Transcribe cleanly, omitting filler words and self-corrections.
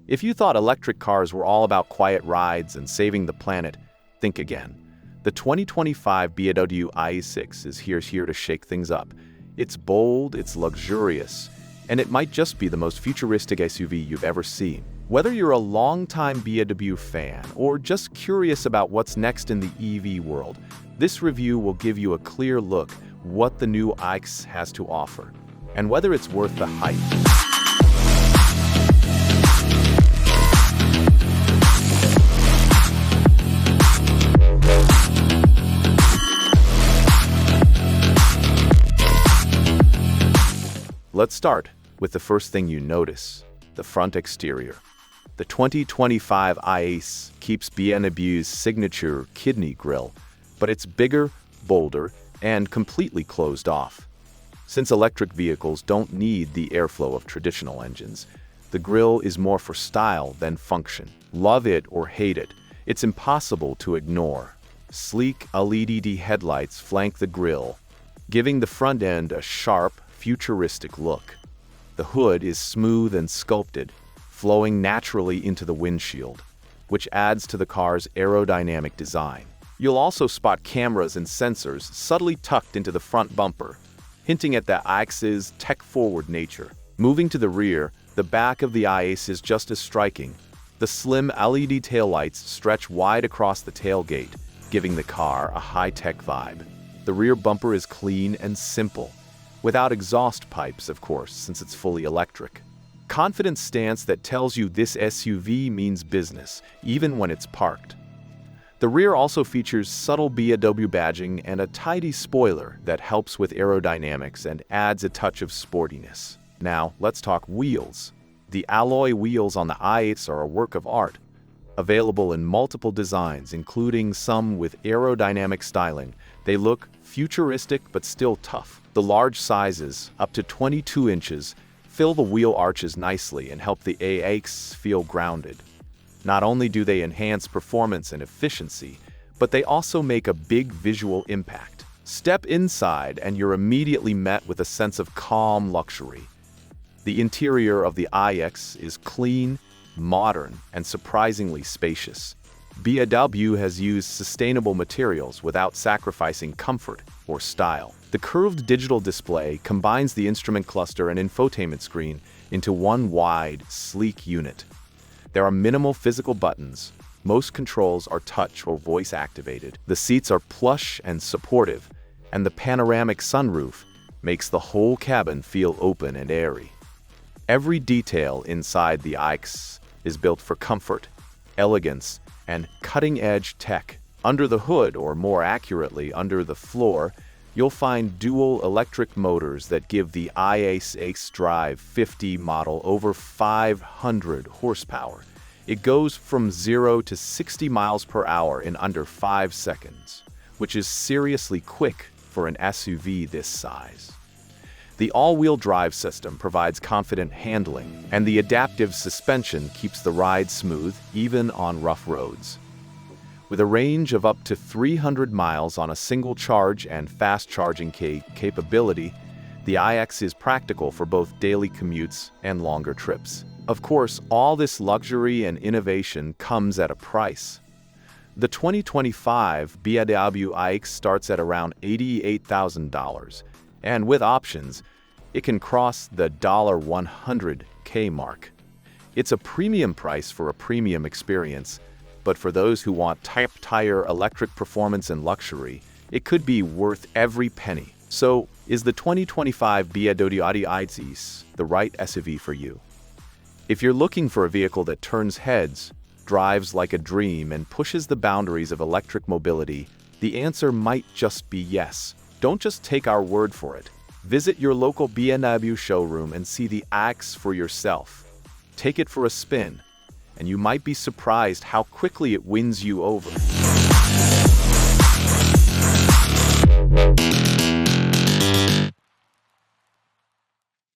If you thought electric cars were all about quiet rides and saving the planet, think again. The 2025 BMW i6 is here to shake things up. It's bold, it's luxurious, and it might just be the most futuristic SUV you've ever seen. Whether you're a longtime BMW fan or just curious about what's next in the EV world, this review will give you a clear look what the new iX has to offer, and whether it's worth the hype. Let's start with the first thing you notice, the front exterior. The 2025 iX keeps BMW's signature kidney grille, but it's bigger, bolder, and completely closed off. Since electric vehicles don't need the airflow of traditional engines, the grille is more for style than function. Love it or hate it, it's impossible to ignore. Sleek LED headlights flank the grille, giving the front end a sharp, futuristic look. The hood is smooth and sculpted, flowing naturally into the windshield, which adds to the car's aerodynamic design. You'll also spot cameras and sensors subtly tucked into the front bumper, hinting at the iX's tech-forward nature. Moving to the rear, the back of the iX is just as striking. The slim LED taillights stretch wide across the tailgate, giving the car a high-tech vibe. The rear bumper is clean and simple, without exhaust pipes, of course, since it's fully electric. Confident stance that tells you this SUV means business, even when it's parked. The rear also features subtle BMW badging and a tidy spoiler that helps with aerodynamics and adds a touch of sportiness. Now, let's talk wheels. The alloy wheels on the iX are a work of art, available in multiple designs, including some with aerodynamic styling. They look futuristic but still tough. The large sizes, up to 22 inches, fill the wheel arches nicely and help the iX feel grounded. Not only do they enhance performance and efficiency, but they also make a big visual impact. Step inside and you're immediately met with a sense of calm luxury. The interior of the iX is clean, modern, and surprisingly spacious. BMW has used sustainable materials without sacrificing comfort or style. The curved digital display combines the instrument cluster and infotainment screen into one wide, sleek unit. There are minimal physical buttons. Most controls are touch or voice activated. The seats are plush and supportive, and the panoramic sunroof makes the whole cabin feel open and airy. Every detail inside the iX is built for comfort, elegance, and cutting-edge tech. Under the hood, or more accurately, under the floor, you'll find dual electric motors that give the iX Drive 50 model over 500 horsepower. It goes from 0 to 60 miles per hour in under 5 seconds, which is seriously quick for an SUV this size. The all-wheel drive system provides confident handling, and the adaptive suspension keeps the ride smooth even on rough roads. With a range of up to 300 miles on a single charge and fast charging capability, the iX is practical for both daily commutes and longer trips. Of course, all this luxury and innovation comes at a price. The 2025 BMW iX starts at around $88,000, and with options, it can cross the $100K mark. It's a premium price for a premium experience, but for those who want top-tier electric performance and luxury, it could be worth every penny. So, is the 2025 BMW iX the right SUV for you? If you're looking for a vehicle that turns heads, drives like a dream, and pushes the boundaries of electric mobility, the answer might just be yes. Don't just take our word for it. Visit your local BMW showroom and see the iX for yourself. Take it for a spin, and you might be surprised how quickly it wins you over.